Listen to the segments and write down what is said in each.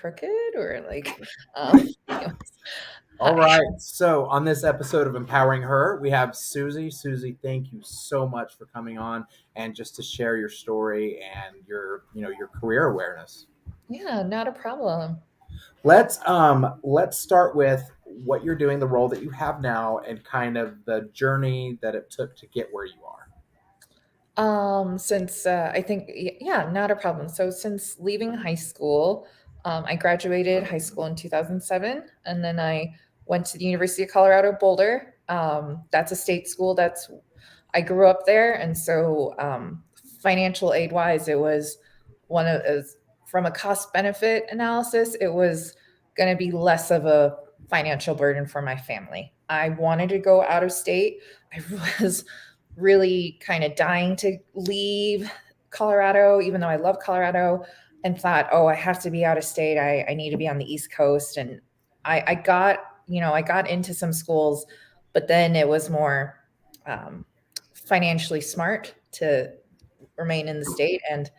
crooked or like, anyways, All hi. right. So on this episode of Empowering Her, we have Susie. Susie, thank you so much for coming on and just to share your story and your career awareness. Yeah, not a problem. Let's start with what you're doing, the role that you have now, and kind of the journey that it took to get where you are. Since I think, yeah, not a problem. So since leaving high school, I graduated high school in 2007, and then I went to the University of Colorado Boulder. That's a state school. I grew up there, and so financial aid wise, it was one of as from a cost benefit analysis, it was going to be less of a financial burden for my family. I wanted to go out of state. I was really kind of dying to leave Colorado, even though I love Colorado, and thought, oh, I have to be out of state. I need to be on the East Coast. And I got, I got into some schools, but then it was more um, financially smart to remain in the state. And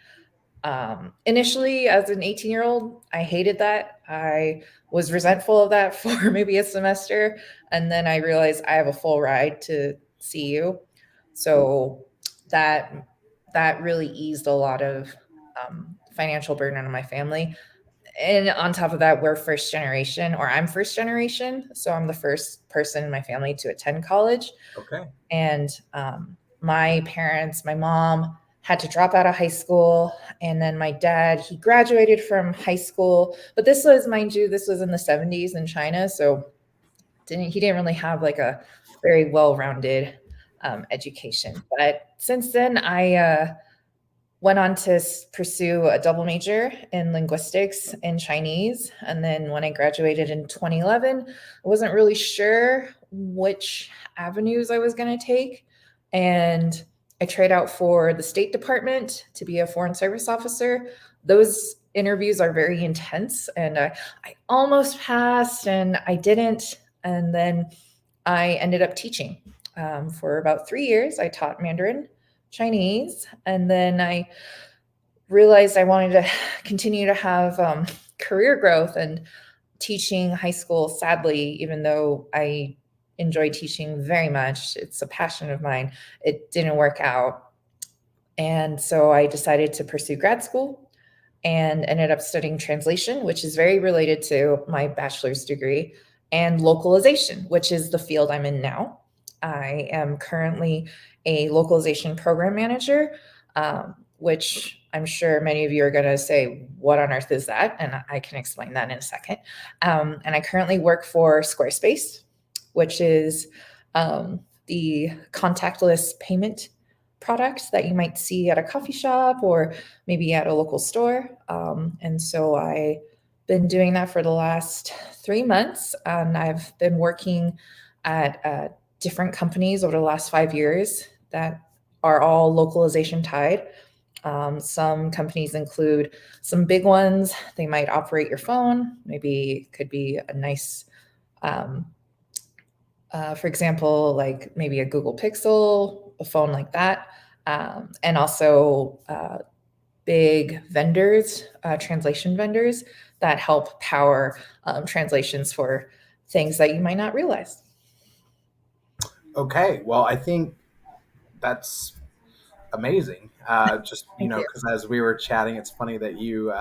initially, as an 18-year-old, I hated that. I was resentful of that for maybe a semester. And then I realized I have a full ride to CU. So that that really eased a lot of financial burden on my family. And on top of that, we're first generation, or I'm first generation. So I'm the first person in my family to attend college. Okay. And my parents, my mom had to drop out of high school. And then my dad, he graduated from high school. But this was, mind you, this was in the 70s in China. So he didn't really have like a very well-rounded education. But since then, I went on to pursue a double major in linguistics and Chinese. And then when I graduated in 2011, I wasn't really sure which avenues I was going to take. And I tried out for the State Department to be a Foreign Service officer. Those interviews are very intense, and I almost passed and I didn't. And then I ended up teaching for about 3 years. I taught Mandarin Chinese. And then I realized I wanted to continue to have career growth, and teaching high school, sadly, even though I enjoy teaching very much, it's a passion of mine, it didn't work out. And so I decided to pursue grad school and ended up studying translation, which is very related to my bachelor's degree, and localization, which is the field I'm in now. I am currently a localization program manager, which I'm sure many of you are going to say, what on earth is that? And I can explain that in a second. And I currently work for Squarespace, which is the contactless payment product that you might see at a coffee shop or maybe at a local store. And so I've been doing that for the last 3 months. And I've been working at different companies over the last 5 years that are all localization tied. Some companies include some big ones. They might operate your phone. Maybe it could be a nice, um, for example, like maybe a Google Pixel, a phone like that. And also big vendors, translation vendors that help power translations for things that you might not realize. Okay. Well, I think that's amazing. Just Thank you. because as we were chatting, it's funny that you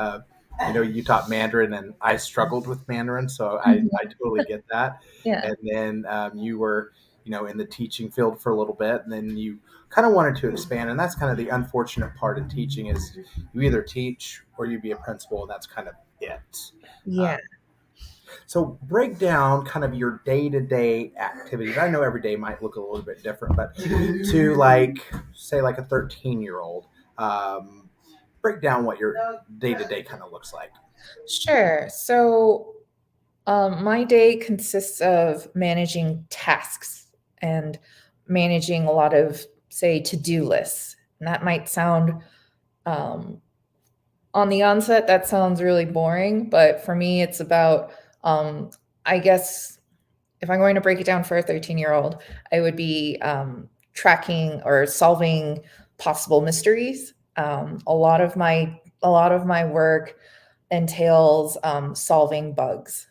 taught Mandarin and I struggled with Mandarin, so Mhm. I totally get that. Yeah. And then you were in the teaching field for a little bit, and then you kind of wanted to expand, and that's kind of the unfortunate part of teaching is you either teach or you be a principal, and that's kind of it. Yeah. Um, so break down kind of your day-to-day activities. I know every day might look a little bit different, but to like say like a 13-year-old, break down what your day-to-day kind of looks like. Sure. So my day consists of managing tasks and managing a lot of, say, to do lists. And that might sound, um, on the onset, that sounds really boring. But for me, it's about, I guess, if I'm going to break it down for a 13-year-old, I would be tracking or solving possible mysteries. A lot of my work entails solving bugs,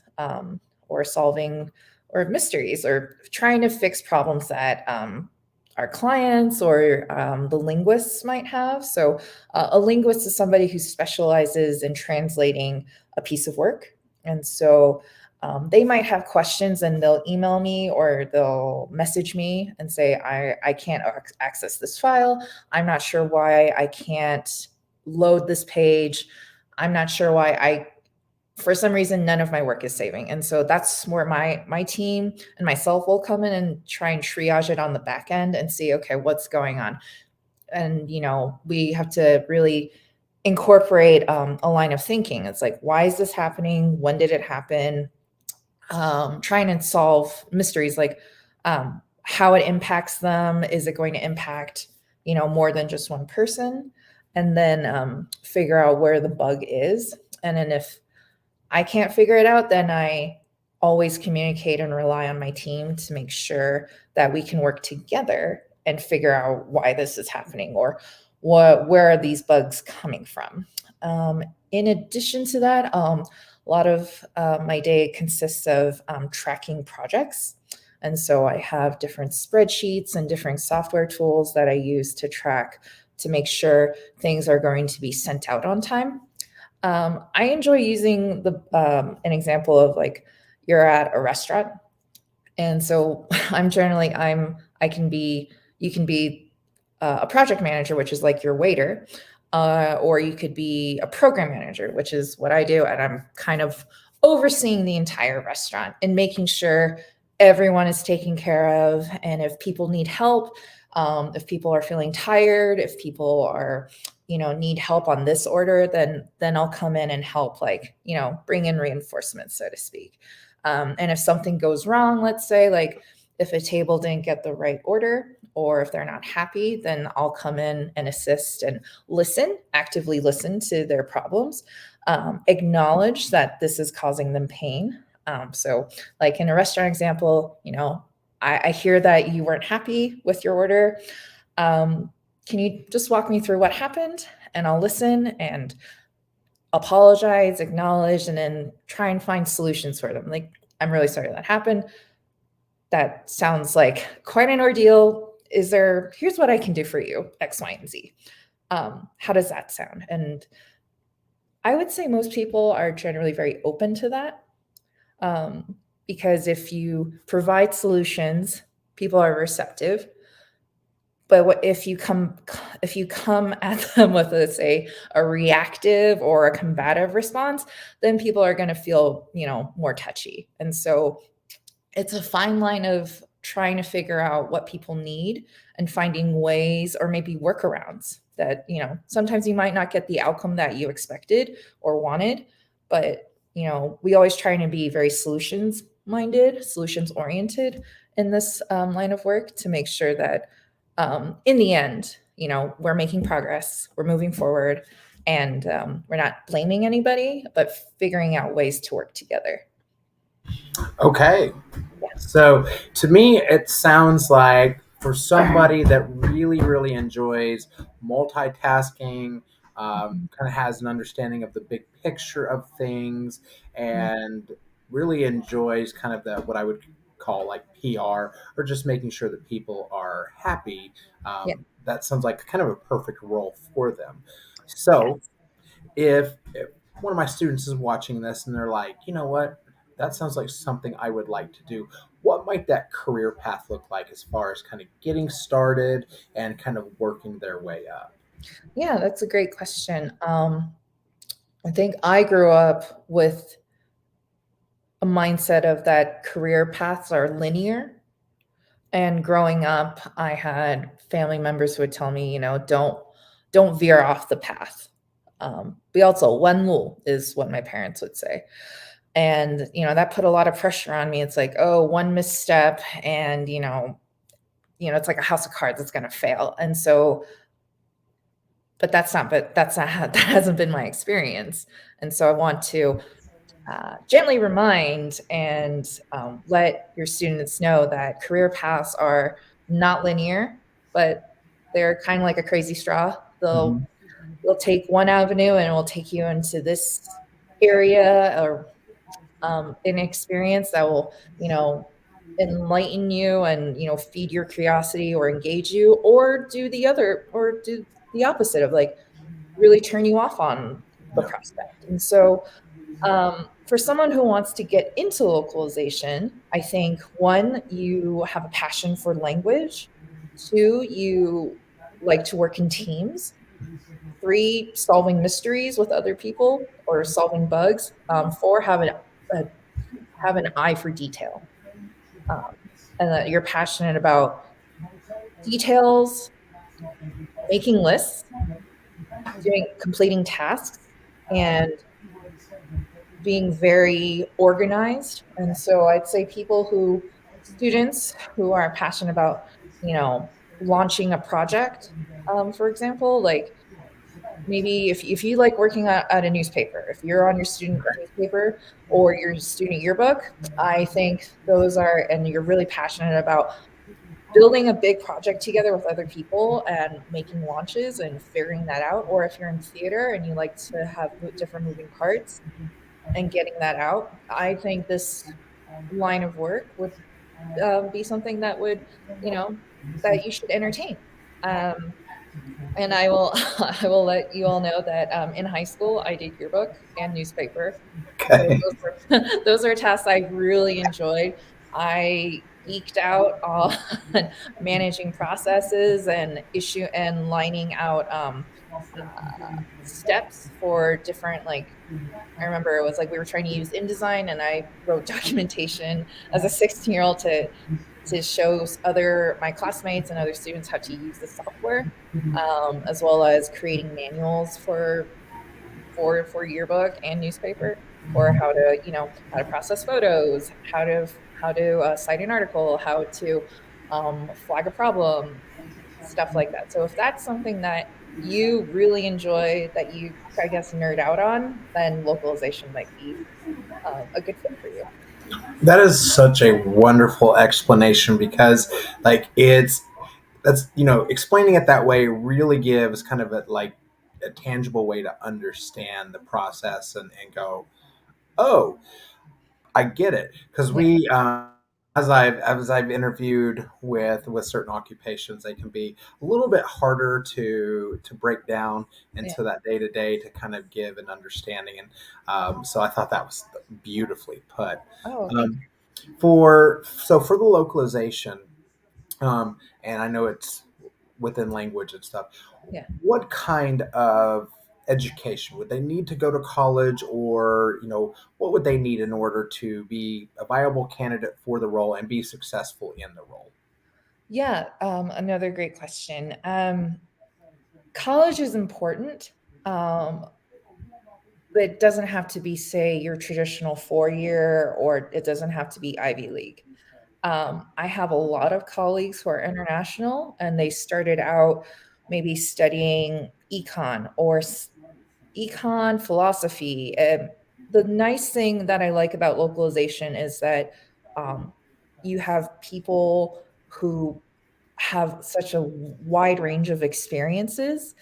or solving or mysteries, or trying to fix problems that our clients or the linguists might have. So, a linguist is somebody who specializes in translating a piece of work. And so they might have questions and they'll email me or they'll message me and say, I can't access this file. I'm not sure why I can't load this page. I'm not sure why for some reason, none of my work is saving. And so that's where my team and myself will come in and try and triage it on the back end and see, okay, what's going on. And, we have to really incorporate a line of thinking. It's like, why is this happening? When did it happen? Trying to solve mysteries like how it impacts them. Is it going to impact, more than just one person? And then figure out where the bug is. And then if I can't figure it out, then I always communicate and rely on my team to make sure that we can work together and figure out why this is happening or where are these bugs coming from. In addition to that, a lot of my day consists of tracking projects. And so I have different spreadsheets and different software tools that I use to track to make sure things are going to be sent out on time. I enjoy using an example of like you're at a restaurant, and so you can be a project manager, which is like your waiter, or you could be a program manager, which is what I do, and I'm kind of overseeing the entire restaurant and making sure everyone is taken care of, and if people need help, if people are feeling tired, if people are need help on this order, then I'll come in and help, like, bring in reinforcements, so to speak. And if something goes wrong, let's say like if a table didn't get the right order or if they're not happy, then I'll come in and assist and actively listen to their problems, acknowledge that this is causing them pain. So like in a restaurant example, I hear that you weren't happy with your order. Can you just walk me through what happened? And I'll listen and apologize, acknowledge, and then try and find solutions for them. Like, I'm really sorry that happened. That sounds like quite an ordeal. Here's what I can do for you, X, Y, and Z. How does that sound? And I would say most people are generally very open to that. Because if you provide solutions, people are receptive. But if you come at them with, let's say, a reactive or a combative response, then people are going to feel, more touchy. And so it's a fine line of trying to figure out what people need and finding ways or maybe workarounds that, sometimes you might not get the outcome that you expected or wanted, but, we always try to be very solutions oriented in this line of work to make sure that in the end, we're making progress, we're moving forward, and we're not blaming anybody, but figuring out ways to work together. Okay. Yeah. So to me, it sounds like for somebody that really, really enjoys multitasking, kind of has an understanding of the big picture of things, and really enjoys kind of what I would call like PR, or just making sure that people are happy. Yeah. That sounds like kind of a perfect role for them. So if one of my students is watching this and they're like, you know what, that sounds like something I would like to do. What might that career path look like as far as kind of getting started and kind of working their way up? Yeah, that's a great question. I think I grew up with a mindset of that career paths are linear. And growing up, I had family members who would tell me, don't veer off the path. We also, 弯路 is what my parents would say. And, that put a lot of pressure on me. It's like, oh, one misstep and, it's like a house of cards that's going to fail. And so, but that's not that hasn't been my experience. And so I want to gently remind and let your students know that career paths are not linear, but they're kind of like a crazy straw. They'll take one avenue and it will take you into this area or an experience that will, enlighten you and, feed your curiosity or engage you, or do the opposite of like really turn you off on the Yeah. prospect. And so, for someone who wants to get into localization, I think one, you have a passion for language. Two, you like to work in teams. Three, solving mysteries with other people or solving bugs. Four, a have an eye for detail, um, and that you're passionate about details, making lists, doing completing tasks, and being very organized. And so I'd say students who are passionate about, launching a project, for example, like maybe if you like working at a newspaper, if you're on your student newspaper or your student yearbook, I think those are, and you're really passionate about building a big project together with other people and making launches and figuring that out. Or if you're in theater and you like to have different moving parts and getting that out, I think this line of work would be something that would, you know, that you should entertain. Um, and I will I will let you all know that in high school I did yearbook and newspaper. So Okay. those are tasks I really enjoyed. I geeked out on managing processes and issue and lining out steps for different like I remember it was like we were trying to use InDesign and I wrote documentation as a 16-year-old to show other my classmates and other students how to use the software, as well as creating manuals for yearbook and newspaper for how to how to process photos, how to cite an article, how to flag a problem, stuff like that. So if that's something that you really enjoy, that you I guess nerd out on, then localization might be a good fit for you. That is such a wonderful explanation because, like, that's explaining it that way really gives kind of a tangible way to understand the process and go, oh, I get it. Because Yeah. we, as I've interviewed with certain occupations, they can be a little bit harder to break down Yeah. into that day to day to kind of give an understanding. And so I thought that was beautifully put. Oh, thank Um, for the localization, and I know it's within language and stuff. you. Yeah. What kind of education would they need to go to college, or what would they need in order to be a viable candidate for the role and be successful in the role? Yeah. Another great question. College is important, um, but it doesn't have to be, say, your traditional 4 year, or it doesn't have to be Ivy League. I have a lot of colleagues who are international and they started out maybe studying econ, philosophy. The nice thing that I like about localization is that um, you have people who have such a wide range of experiences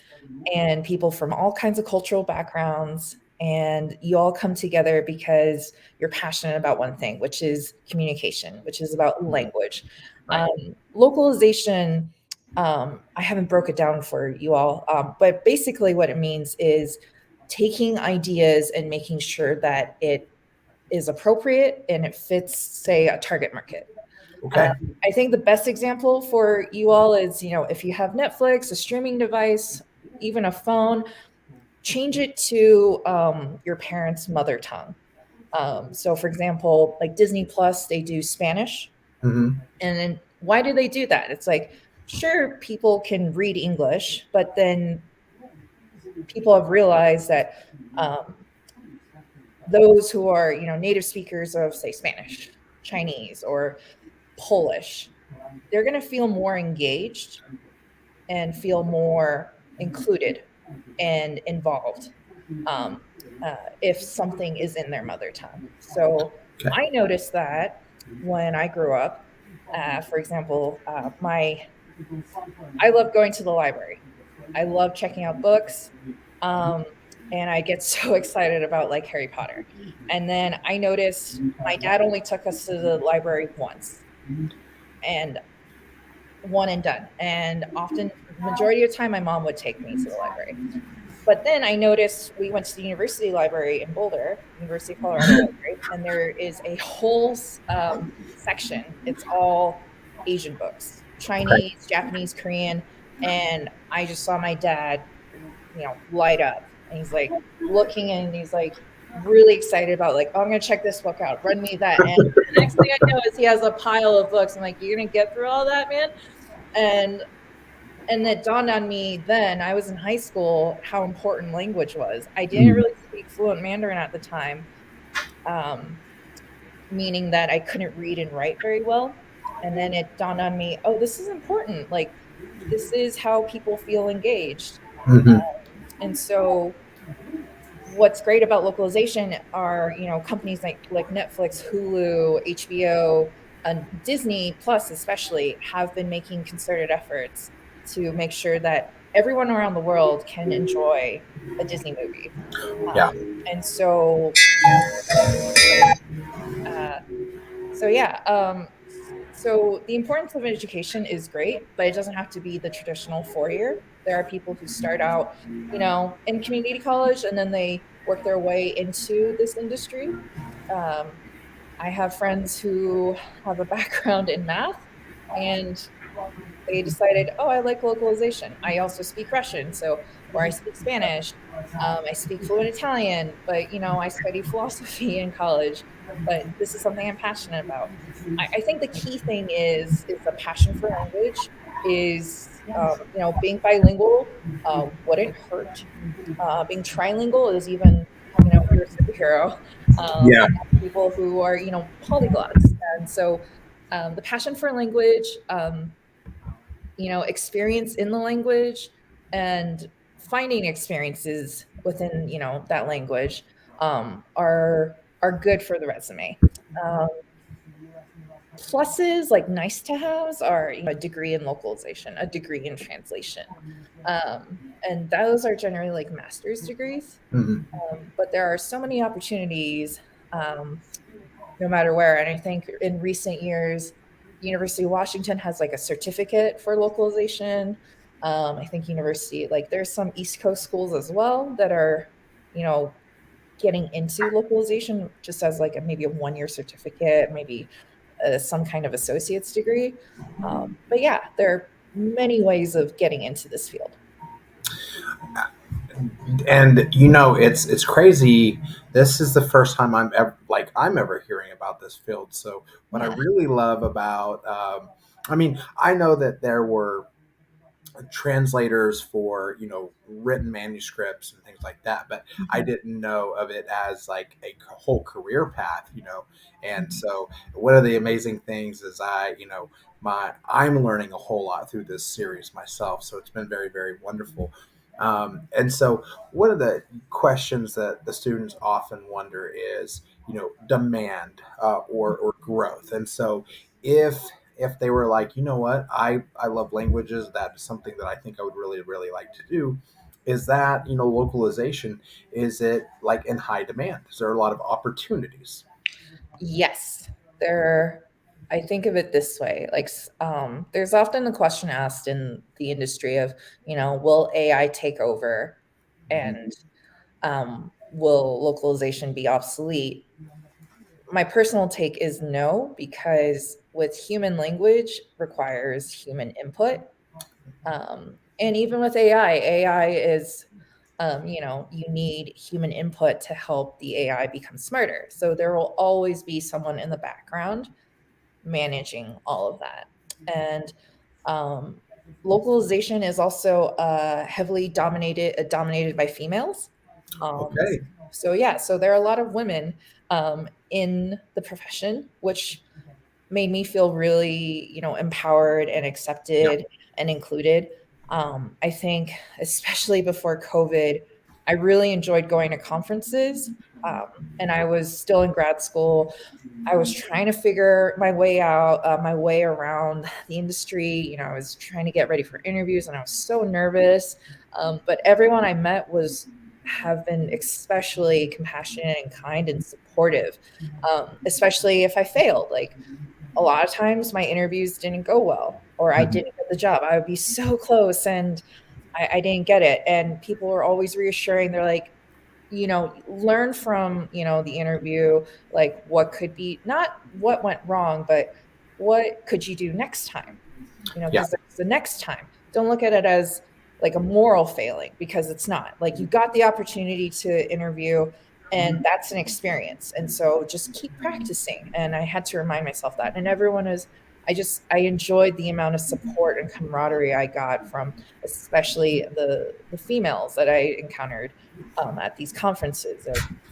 and people from all kinds of cultural backgrounds. And you all come together because you're passionate about one thing, which is communication, which is about language. Right. Localization, I haven't broke it down for you all, but basically what it means is taking ideas and making sure that it is appropriate and it fits, say, a target market. Okay. I think the best example for you all is, if you have Netflix, a streaming device, even a phone, change it to your parents' mother tongue. So, for example, like Disney Plus, they do Spanish. Hmm. And then why do they do that? It's like, sure, people can read English, but then people have realized that um, those who are, native speakers of, say, Spanish, Chinese, or Polish, they're going to feel more engaged and feel more included and involved um, if something is in their mother tongue. So Okay. I noticed that when I grew up. For example, I love going to the library. I love checking out books. Um, and I get so excited about like Harry Potter. And then I noticed my dad only took us to the library once, and one and done. And often, majority of the time, my mom would take me to the library. But then I noticed we went to the university library in Boulder, University of Colorado Library, and there is a whole section. It's all Asian books, Okay. Chinese, Japanese, Korean. And I just saw my dad, light up. And he's like looking, and he's like really excited about like, oh, I'm gonna check this book out. Run me that. And the next thing I know is he has a pile of books. I'm like, you're gonna get through all that, man? And it dawned on me then, I was in high school, how important language was. I didn't Mm. really speak fluent Mandarin at the time, um, meaning that I couldn't read and write very well. And then it dawned on me, oh, this is important. Like, this is how people feel engaged. Hmm. And so what's great about localization are, companies like Netflix, Hulu, HBO, and Disney Plus especially have been making concerted efforts to make sure that everyone around the world can enjoy a Disney movie. Yeah. And so, uh, yeah, so the importance of education is great, but it doesn't have to be the traditional 4 year. There are people who start out, in community college and then they work their way into this industry. Um, I have friends who have a background in math, and they decided, oh, I like localization. I also speak Russian, or I speak Spanish. I speak fluent Italian, but I studied philosophy in college. But this is something I'm passionate about. I think the key thing is the passion for language. Is being bilingual wouldn't hurt. Being trilingual is even you're a superhero. Yeah. I know people who are polyglots, and so the passion for language. Experience in the language and finding experiences within that language are good for the resume. um, Pluses, like nice to haves, are a degree in localization, a degree in translation, and those are generally like master's degrees. Hmm. But there are so many opportunities, um, no matter where. And I think in recent years, University of Washington has like a certificate for localization. I think university, like there's some East Coast schools as well that are, you know, getting into localization just as like maybe a 1 year certificate, maybe some kind of associate's degree. But yeah, there are many ways of getting into this field. And it's crazy. This is the first time I'm ever hearing about this field. So what I Yeah. really love about, I mean, I know that there were translators for written manuscripts and things like that, but I Mhm. didn't know of it as like a whole career path. And Mhm. so one of the amazing things is I'm learning a whole lot through this series myself, so it's been very, very wonderful. And so one of the questions that the students often wonder is demand, or growth. And so if they were like, you know what, I love languages, that's something that I think I would really, really like to do, is that localization, is it like in high demand? Is there a lot of opportunities? Yes, there. I think of it this way: like, there's often the question asked in the industry of, will AI take over, and will localization be obsolete? My personal take is no, because with human language requires human input, and even with AI is, you need human input to help the AI become smarter. So there will always be someone in the background managing all of that. And um, localization is also heavily dominated by females. Um, Okay. so yeah, so there are a lot of women in the profession, which made me feel really, empowered and Yeah. accepted and included. I think, especially before COVID, I really enjoyed going to conferences. And I was still in grad school. I was trying to figure my way out, my way around the industry. I was trying to get ready for interviews, and I was so nervous. But everyone I met was have been especially compassionate and kind and supportive, especially if I failed. Like a lot of times my interviews didn't go well or I Mhm. didn't get the job. I would be so close and I didn't get it. And people were always reassuring. They're like, learn from, the interview, like what could be, not what went wrong, but what could you do next time? Yeah. Because there's the next time. Don't look at it as like a moral failing because it's not. Like you got the opportunity to interview and that's an experience. And so just keep practicing. And I had to remind myself that. And everyone is I enjoyed the amount of support and camaraderie I got from especially the females that I encountered at these conferences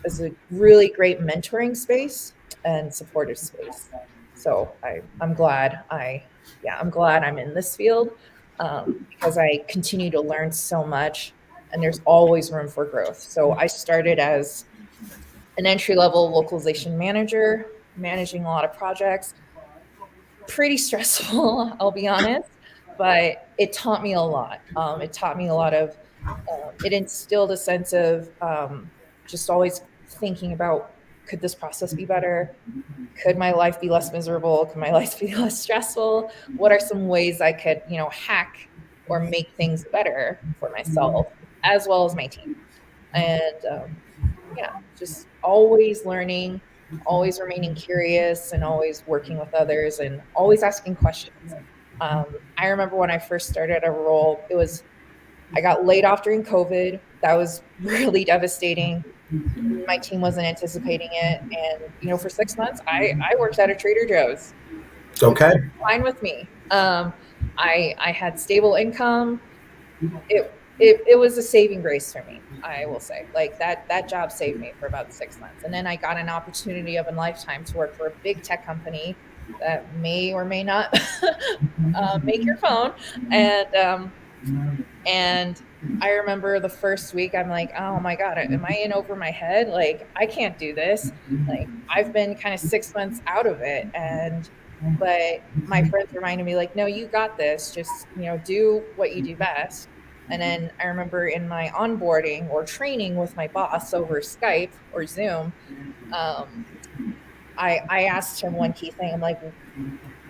as a really great mentoring space and supportive space. So I'm glad I'm glad I'm in this field because I continue to learn so much and there's always room for growth. So I started as an entry level localization manager, managing a lot of projects. Pretty stressful, I'll be honest, but it taught me a lot. It taught me a lot of, it instilled a sense of just always thinking about could this process be better? Could my life be less miserable? Could my life be less stressful? What are some ways I could, hack or make things better for myself as well as my team? And yeah, just always learning, always remaining curious, and always working with others and always asking questions. I remember when I first started a role, I got laid off during COVID. That was really devastating. My team wasn't anticipating it. And, for 6 months, I worked at a Trader Joe's. It was Okay. fine with me. I had stable income. It was a saving grace for me, I will say. Like that job saved me for about 6 months. And then I got an opportunity of a lifetime to work for a big tech company that may or may not make your phone. And I remember the first week, I'm like, oh my God, am I in over my head? Like, I can't do this. Like, I've been kind of 6 months out of it. But my friends reminded me, like, no, you got this. Just, do what you do best. And then I remember in my onboarding or training with my boss over Skype or Zoom, um, I asked him one key thing. I'm like,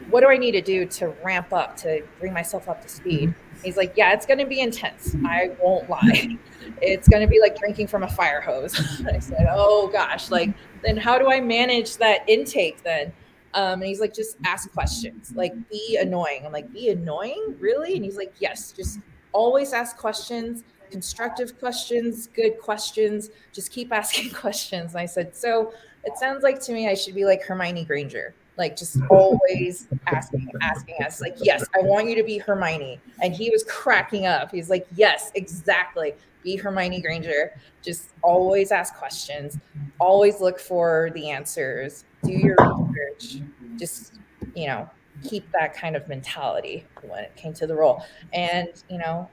what do I need to do to ramp up to bring myself up to speed? He's like, yeah, it's going to be intense. I won't lie. It's going to be like drinking from a fire hose. I said, oh gosh, like, then how do I manage that intake then? And he's like, just ask questions, like be annoying. I'm like, be annoying? Really? And he's like, yes, just always ask questions, constructive questions, good questions. Just keep asking questions. And I said, so it sounds like to me I should be like Hermione Granger, like just always asking us, like, yes, I want you to be Hermione. And he was cracking up. He's like, yes, exactly. Be Hermione Granger. Just always ask questions, always look for the answers, do your research, just, keep that kind of mentality when it came to the role. And,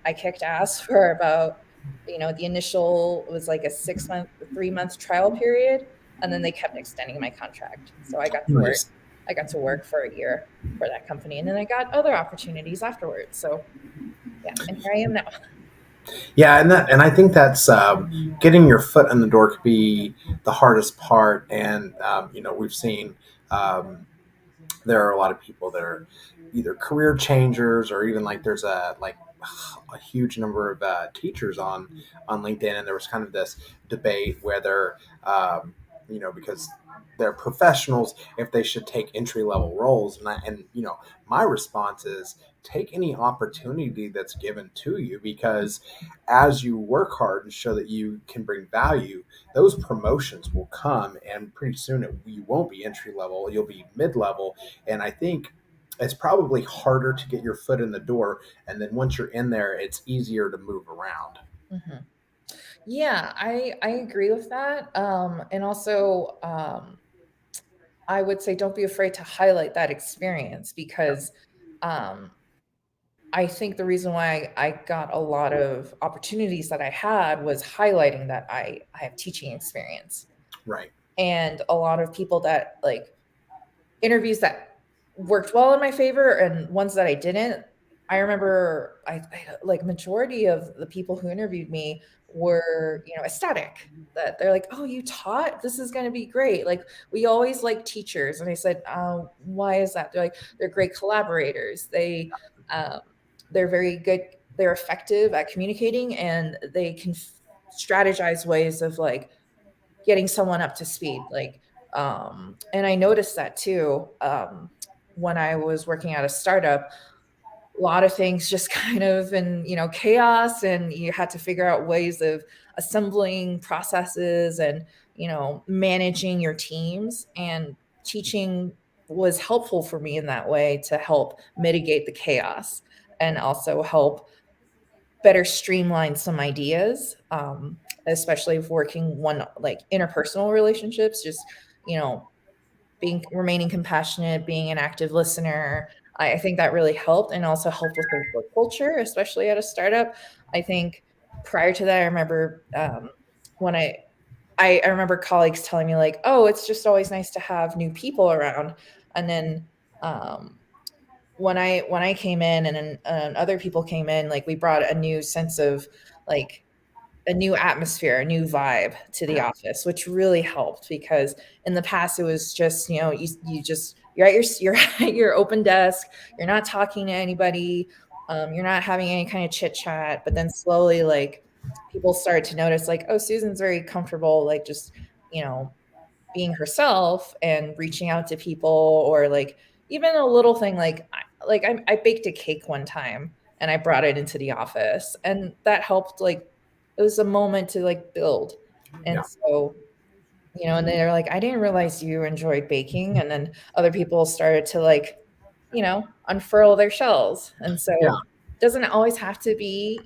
I kicked ass for about, the initial was like a 6 month, 3 month trial period and then they kept extending my contract. So Nice. I got to work for a year for that company, and then I got other opportunities afterwards. So yeah, and here I am now. Yeah, and I think that's getting your foot in the door could be the hardest part, and we've seen there are a lot of people that are either career changers or even like there's a huge number of teachers on LinkedIn, and there was kind of this debate whether because they're professionals if they should take entry level roles, and my response is take any opportunity that's given to you because as you work hard and show that you can bring value, those promotions will come, and pretty soon you won't be entry level, you'll be mid level, and I think it's probably harder to get your foot in the door. And then once you're in there, it's easier to move around. Hmm. Yeah, I agree with that. And also, I would say don't be afraid to highlight that experience because um, I think the reason why I got a lot of opportunities that I had was highlighting that I have teaching experience. Right. And a lot of people that like interviews that worked well in my favor and ones that I didn't, I remember like majority of the people who interviewed me were, ecstatic that they're like, "Oh, you taught? This is going to be great." Like we always like teachers. And I said, why is that?" They're like, "They're great collaborators. Um, they're very good. They're effective at communicating and they can strategize ways of like getting someone up to speed." Like, and I noticed that too. When I was working at a startup, a lot of things just kind of in, chaos, and you had to figure out ways of assembling processes and, managing your teams, and teaching was helpful for me in that way to help mitigate the chaos and also help better streamline some ideas, especially if working one like interpersonal relationships, just, you know being remaining compassionate, being an active listener. I think that really helped, and also helped with the work culture, especially at a startup. I think prior to that, I remember when I remember colleagues telling me like, "Oh, it's just always nice to have new people around," and then um, when I came in, and then other people came in, like we brought a new sense of like a new atmosphere, a new vibe to the Yeah. office, which really helped because in the past it was just, you're at you're at your open desk, you're not talking to anybody, you're not having any kind of chit chat. But then slowly, like people started to notice, like, oh, Susan's very comfortable, like just you know being herself and reaching out to people, or like even a little thing like I baked a cake one time and I brought it into the office, and that helped. Like it was a moment to like build. And Yeah. so, and they're like, I didn't realize you enjoyed baking. And then other people started to like, unfurl their shells. And so Yeah. it doesn't always have to be,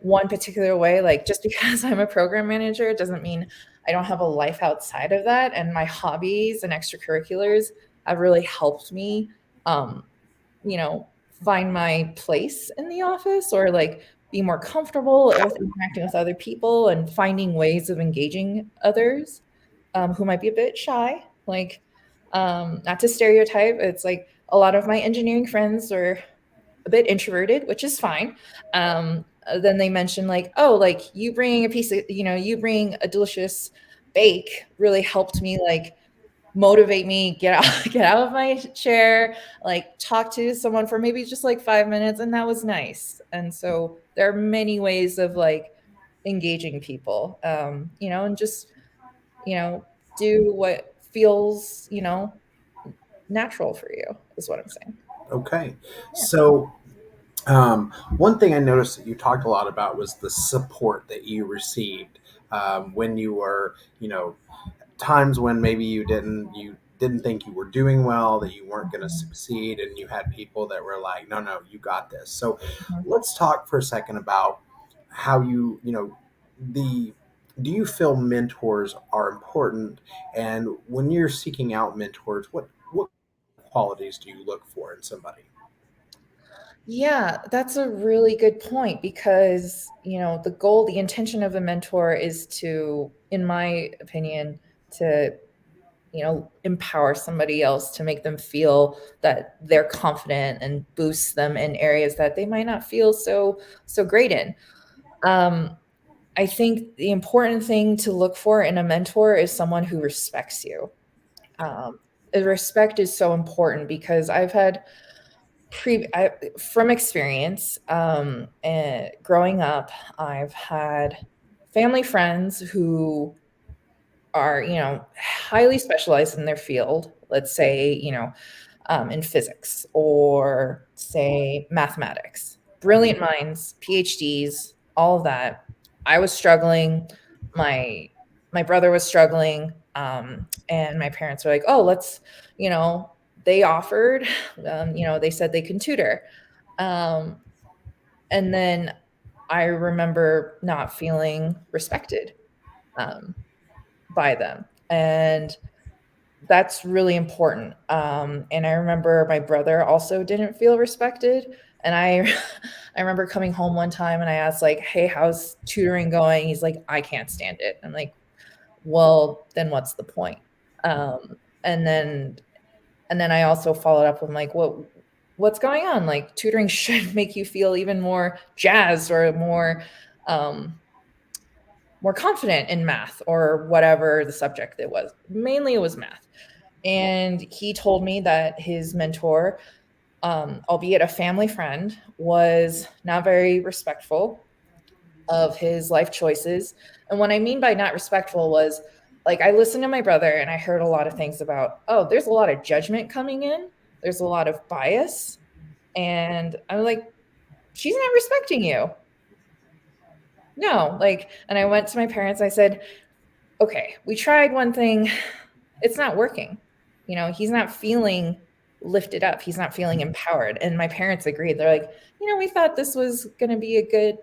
one particular way. Like just because I'm a program manager, it doesn't mean I don't have a life outside of that. And my hobbies and extracurriculars have really helped me, um, you know, find my place in the office, or like be more comfortable with interacting with other people and finding ways of engaging others, who might be a bit shy. Like, not to stereotype, it's like a lot of my engineering friends are a bit introverted, which is fine. Then they mentioned like, oh, like you bring a piece of, you bring a delicious bake really helped me like motivate me, get out, get out of my chair, like talk to someone for maybe just like 5 minutes, and that was nice. And so there are many ways of like engaging people, and just you know do what feels natural for you is what I'm saying. Okay. Yeah. So, one thing I noticed that you talked a lot about was the support that you received when you were, times when maybe you didn't think you were doing well, that you weren't going to Mhm. succeed, and you had people that were like, "No, no, you got this." So, Mhm. let's talk for a second about how the do you feel mentors are important, and when you're seeking out mentors, what qualities do you look for in somebody? Yeah, that's a really good point because, the goal, the intention of a mentor is to, in my opinion, to, empower somebody else, to make them feel that they're confident and boost them in areas that they might not feel so great in. Um, I think the important thing to look for in a mentor is someone who respects you. Um, Respect is so important because I've had from experience, growing up, I've had family friends who are, highly specialized in their field. Let's say, in physics, or say mathematics. Brilliant minds, PhDs, all of that. I was struggling. My my brother was struggling, and my parents were like, "Oh, let's," you know, they offered, they said they can tutor, um, and then I remember not feeling respected, um, by them, and that's really important. And I remember my brother also didn't feel respected. And I remember coming home one time and I asked like, "Hey, how's tutoring going?" He's like, "I can't stand it." I'm like, "Well, then what's the point?" Um, and then and then I also followed up with like, "What? what's going on? Like tutoring should make you feel even more jazzed or um, more confident in math or whatever the subject it was. Mainly it was math. And he told me that his mentor, albeit a family friend, was not very respectful of his life choices. And what I mean by not respectful was like I listened to my brother and I heard a lot of things about, oh, there's a lot of judgment coming in, there's a lot of bias. And I'm like, she's not respecting you. No, like, and I went to my parents, I said, okay, we tried one thing, it's not working. He's not feeling lifted up, he's not feeling empowered. And my parents agreed. They're like, we thought this was going to be a good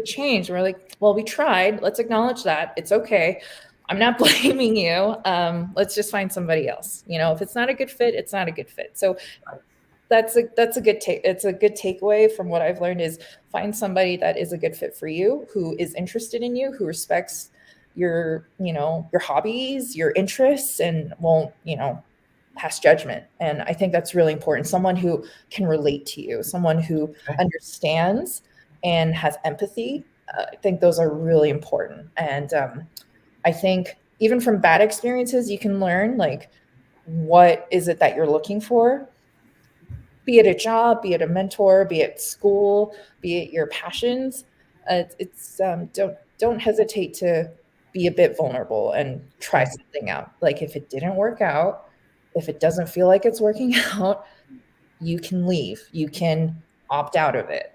change. And we're like, well, we tried. Let's acknowledge that. It's okay. I'm not blaming you. Let's just find somebody else. If it's not a good fit, it's not a good fit. So that's a good take. It's a good takeaway from what I've learned is find somebody that is a good fit for you, who is interested in you, who respects your hobbies, your interests, and won't, pass judgment. And I think that's really important. Someone who can relate to you, someone who Okay. understands and has empathy. I think those are really important. And I think even from bad experiences, you can learn like what is it that you're looking for, be it a job, be it a mentor, be it school, be it your passions. Don't hesitate to be a bit vulnerable and try Okay. something out. Like if it didn't work out, if it doesn't feel like it's working out, you can leave. You can opt out of it.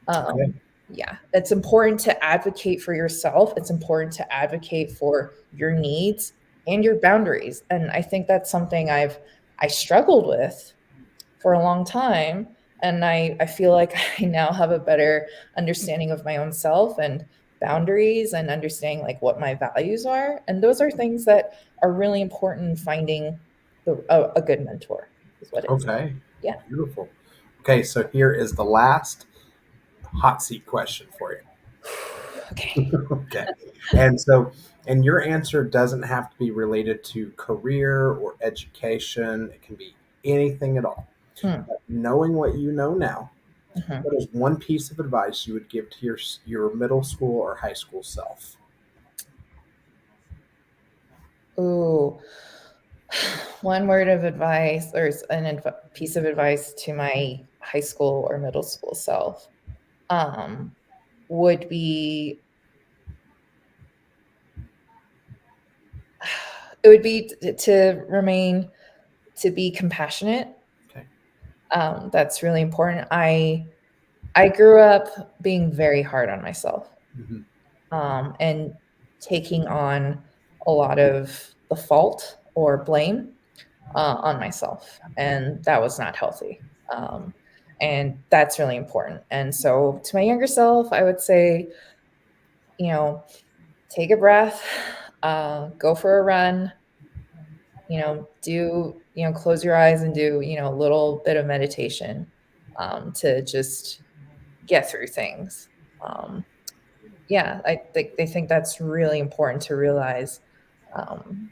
Okay. Yeah, it's important to advocate for yourself. It's important to advocate for your needs and your boundaries. And I think that's something I struggled with for a long time. And I feel like I now have a better understanding of my own self and boundaries and understanding like what my values are. And those are things that are really important in finding a good mentor, is what it is. Okay. Yeah. Beautiful. Okay, so here is the last hot seat question for you. Okay. Okay. And your answer doesn't have to be related to career or education. It can be anything at all. Hmm. Knowing what you know now, Mhm. what is one piece of advice you would give to your middle school or high school self? Ooh, one word of advice or piece of advice to my high school or middle school self um, would be it would be to be compassionate. Okay. That's really important. I grew up being very hard on myself, Hmm. and taking on a lot of the fault or blame on myself, and that was not healthy. And that's really important. And so, to my younger self, I would say, you know, take a breath, go for a run, close your eyes and do, a little bit of meditation to just get through things. Um, yeah, I think they think that's really important to realize um,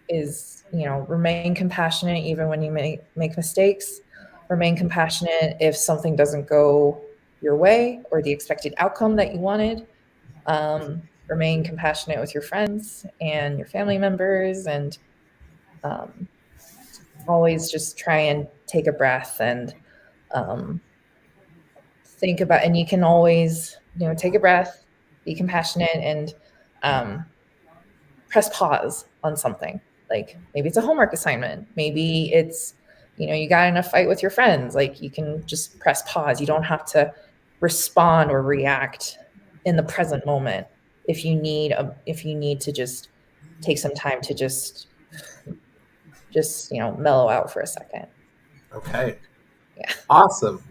is, remain compassionate even when you make mistakes, remain compassionate if something doesn't go your way or the expected outcome that you wanted. Remain compassionate with your friends and your family members, and um, always just try and take a breath and um, think about, and you can always, take a breath, be compassionate, and um, press pause on something. Like maybe it's a homework assignment, maybe it's, you got in a fight with your friends. Like you can just press pause. You don't have to respond or react in the present moment. If you need to just take some time to just mellow out for a second. Okay. Yeah. Awesome.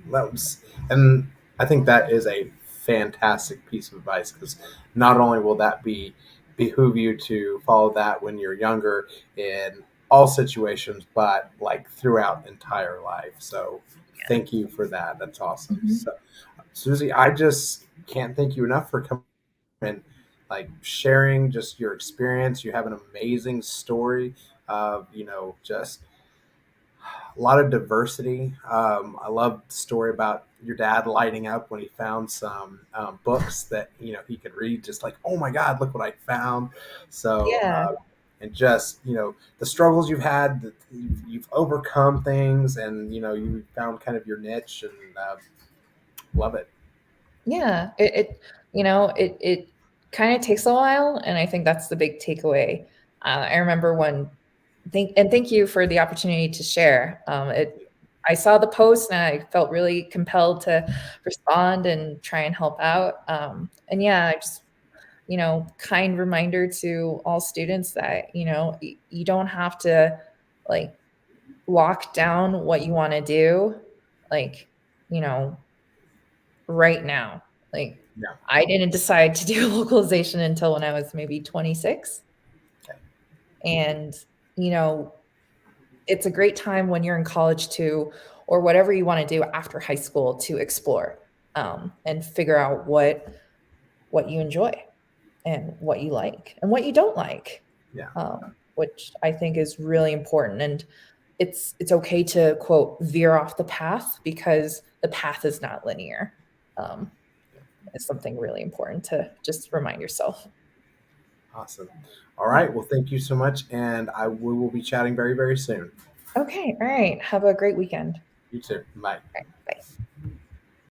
And I think that is a fantastic piece of advice because not only will that be behoove you to follow that when you're younger in all situations, but like throughout entire life. So thank you for that. That's awesome. Mhm. So Susie, I just can't thank you enough for coming and like sharing just your experience. You have an amazing story of, just A lot of diversity. I love the story about your dad lighting up when he found some books that he could read. Just like, oh my God, look what I found! So, Yeah. and just the struggles you've had, that you've overcome things, and you found kind of your niche, and love it. Yeah, it kind of takes a while, and I think that's the big takeaway. I remember when thank you for the opportunity to share. I saw the post and I felt really compelled to respond and try and help out. And yeah, I just kind reminder to all students that you don't have to like lock down what you want to do, like you know right now. Like, Yeah. I didn't decide to do localization until when I was maybe 26. Okay. And, you know, it's a great time when you're in college to, or whatever you want to do after high school to explore and figure out what you enjoy and what you like and what you don't like, Yeah. which I think is really important. And it's okay to quote veer off the path because the path is not linear. Um, is something really important to just remind yourself. Awesome. All right. Well, thank you so much, and we will be chatting very, very soon. Okay, all right. Have a great weekend. You too. Bye.